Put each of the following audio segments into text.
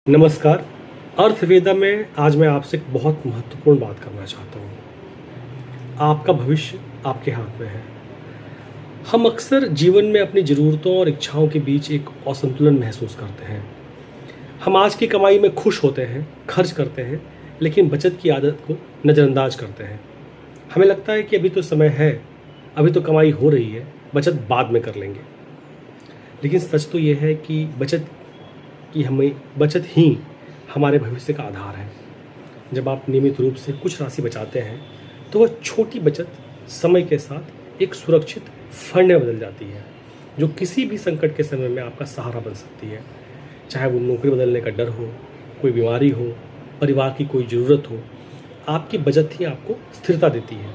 नमस्कार। अर्थवेदा में आज मैं आपसे एक बहुत महत्वपूर्ण बात करना चाहता हूँ। आपका भविष्य आपके हाथ में है। हम अक्सर जीवन में अपनी ज़रूरतों और इच्छाओं के बीच एक असंतुलन महसूस करते हैं। हम आज की कमाई में खुश होते हैं, खर्च करते हैं, लेकिन बचत की आदत को नज़रअंदाज करते हैं। हमें लगता है कि अभी तो समय है, अभी तो कमाई हो रही है, बचत बाद में कर लेंगे। लेकिन सच तो ये है कि बचत ही हमारे भविष्य का आधार है। जब आप नियमित रूप से कुछ राशि बचाते हैं तो वह छोटी बचत समय के साथ एक सुरक्षित फंड में बदल जाती है, जो किसी भी संकट के समय में आपका सहारा बन सकती है। चाहे वो नौकरी बदलने का डर हो, कोई बीमारी हो, परिवार की कोई ज़रूरत हो, आपकी बचत ही आपको स्थिरता देती है।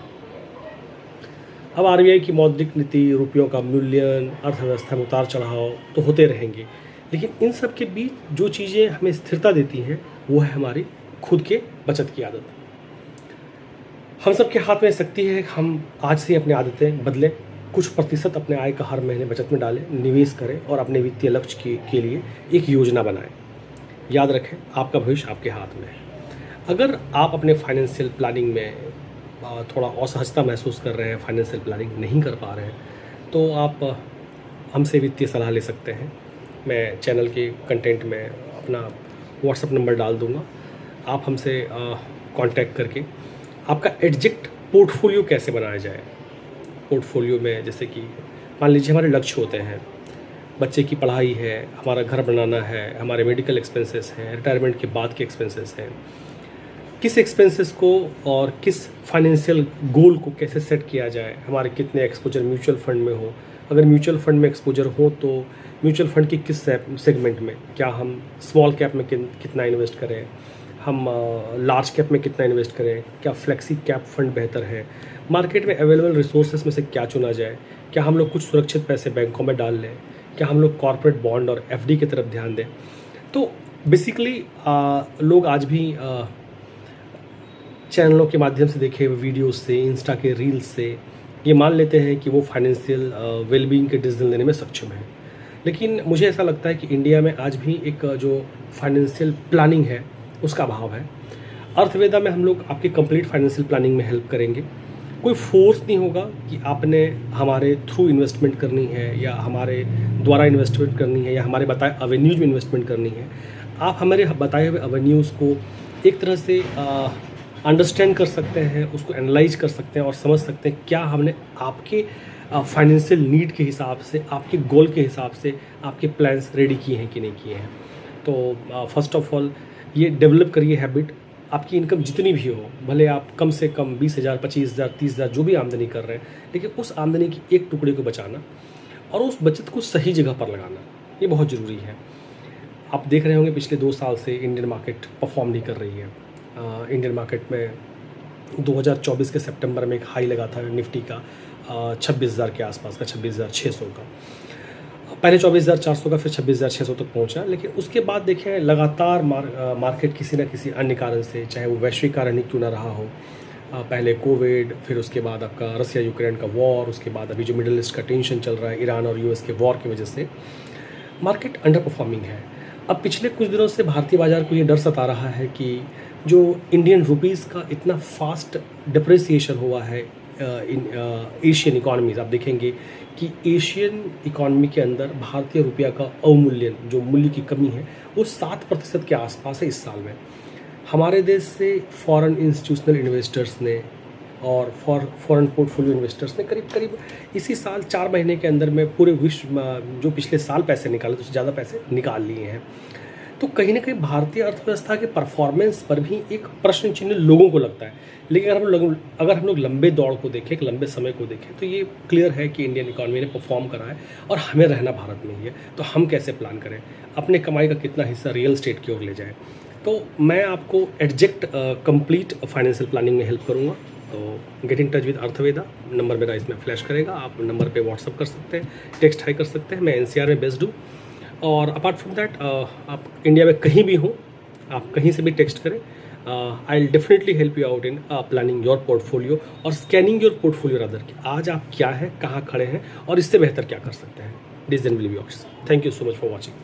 अब आरबीआई की मौद्रिक नीति, रुपयों का मूल्यन, अर्थव्यवस्था में उतार चढ़ाव तो होते रहेंगे, लेकिन इन सब के बीच जो चीज़ें हमें स्थिरता देती हैं वो है हमारी खुद के बचत की आदत। हम सब के हाथ में शक्ति है। हम आज से अपनी आदतें बदलें, कुछ प्रतिशत अपने आय का हर महीने बचत में डालें, निवेश करें और अपने वित्तीय लक्ष्य के लिए एक योजना बनाएं। याद रखें, आपका भविष्य आपके हाथ में है। अगर आप अपने फाइनेंशियल प्लानिंग में थोड़ा असहजता महसूस कर रहे हैं, फाइनेंशियल प्लानिंग नहीं कर पा रहे हैं, तो आप हमसे वित्तीय सलाह ले सकते हैं। मैं चैनल के कंटेंट में अपना व्हाट्सएप नंबर डाल दूंगा। आप हमसे कांटेक्ट करके आपका एग्जैक्ट पोर्टफोलियो कैसे बनाया जाए। पोर्टफोलियो में जैसे कि मान लीजिए हमारे लक्ष्य होते हैं, बच्चे की पढ़ाई है, हमारा घर बनाना है, हमारे मेडिकल एक्सपेंसेस हैं, रिटायरमेंट के बाद के एक्सपेंसेस हैं। किस एक्सपेंसेस को और किस फाइनेंशियल गोल को कैसे सेट किया जाए, हमारे कितने एक्सपोजर म्यूचुअल फंड में हो, अगर म्यूचुअल फंड में एक्सपोजर हो तो म्यूचुअल फंड की किस सेगमेंट में, क्या हम स्मॉल कैप में कितना इन्वेस्ट करें, हम लार्ज कैप में कितना इन्वेस्ट करें, क्या फ्लेक्सी कैप फंड बेहतर है, मार्केट में अवेलेबल रिसोर्सेज में से क्या चुना जाए, क्या हम लोग कुछ सुरक्षित पैसे बैंकों में डाल लें, क्या हम लोग कॉर्पोरेट बॉन्ड और एफडी की तरफ ध्यान दें। तो बेसिकली लोग आज भी चैनलों के माध्यम से देखे हुए वीडियोस से, इंस्टा के रील्स से ये मान लेते हैं कि वो फाइनेंशियल वेलबींग के डिसीजन लेने में सक्षम है। लेकिन मुझे ऐसा लगता है कि इंडिया में आज भी एक जो फाइनेंशियल प्लानिंग है उसका अभाव है। अर्थवेदा में हम लोग आपकी कंप्लीट फाइनेंशियल प्लानिंग में हेल्प करेंगे। कोई फोर्स नहीं होगा कि आपने हमारे थ्रू इन्वेस्टमेंट करनी है या हमारे द्वारा इन्वेस्टमेंट करनी है या हमारे बताए अवेन्यूज में इन्वेस्टमेंट करनी है। आप हमारे बताए हुए अवेन्यूज़ को एक तरह से अंडरस्टैंड कर सकते हैं, उसको एनालाइज कर सकते हैं और समझ सकते हैं क्या हमने आपके फाइनेंशियल नीड के हिसाब से, आपके गोल के हिसाब से आपके प्लान्स रेडी किए हैं कि नहीं किए हैं। तो फर्स्ट ऑफ ऑल ये डेवलप करिए हैबिट। आपकी इनकम जितनी भी हो, भले आप कम से कम 20,000, 25,000, 30,000 जो भी आमदनी कर रहे हैं, लेकिन उस आमदनी की एक टुकड़े को बचाना और उस बचत को सही जगह पर लगाना, ये बहुत ज़रूरी है। आप देख रहे होंगे पिछले 2 साल से इंडियन मार्केट परफॉर्म नहीं कर रही है। इंडियन मार्केट में 2024 के सितंबर में एक हाई लगा था निफ्टी का 26,000 के आसपास का, 26,600 का। पहले 24,400 का, फिर 26,600 तक पहुंचा। लेकिन उसके बाद देखें लगातार मार्केट किसी न किसी अन्य कारण से, चाहे वो वैश्विक कारण ही क्यों ना रहा हो, पहले कोविड, फिर उसके बाद आपका रसिया यूक्रेन का वॉर, उसके बाद अभी जो मिडिल ईस्ट का टेंशन चल रहा है ईरान और यूएस के वॉर की वजह से मार्केट अंडर परफॉर्मिंग है। अब पिछले कुछ दिनों से भारतीय बाजार को ये डर सता रहा है कि जो इंडियन रुपीज़ का इतना फास्ट डिप्रिसिएशन हुआ है इन एशियन इकॉनमीज़, आप देखेंगे कि एशियन इकॉनमी के अंदर भारतीय रुपया का अवमूल्यन, जो मूल्य की कमी है, वो 7% के आसपास है इस साल में। हमारे देश से फॉरेन इंस्टीट्यूशनल इन्वेस्टर्स ने और फॉरेन पोर्टफोलियो इन्वेस्टर्स ने करीब करीब इसी साल 4 महीने के अंदर में पूरे विश्व में जो पिछले साल पैसे निकाले उससे ज़्यादा पैसे निकाल लिए हैं। तो कहीं ना कहीं भारतीय अर्थव्यवस्था के परफॉर्मेंस पर भी एक प्रश्न चिन्ह लोगों को लगता है। लेकिन अगर हम लोग लंबे दौड़ को देखें, एक लंबे समय को देखें, तो ये क्लियर है कि इंडियन इकॉनमी ने परफॉर्म करा है और हमें रहना भारत में ही है। तो हम कैसे प्लान करें, अपने कमाई का कितना हिस्सा रियल स्टेट की ओर ले जाएं। तो मैं आपको एग्जैक्ट कंप्लीट फाइनेंशियल प्लानिंग में हेल्प करूँगा। तो get in touch with Arthveda, number मेरा इसमें फ्लैश करेगा। आप नंबर पे व्हाट्सअप कर सकते हैं, टेक्स्ट हाई कर सकते हैं। मैं एनसीआर में बेस्ड हूँ और अपार्ट फ्रॉम दैट आप इंडिया में कहीं भी हो, आप कहीं से भी टेक्स्ट करें। I will definitely help you out in planning your portfolio और स्कैनिंग योर पोर्टफोलियो रादर कि आज आप क्या है, कहाँ खड़े हैं और इससे बेहतर क्या कर सकते हैं। Decision will be yours. Thank you so much for watching.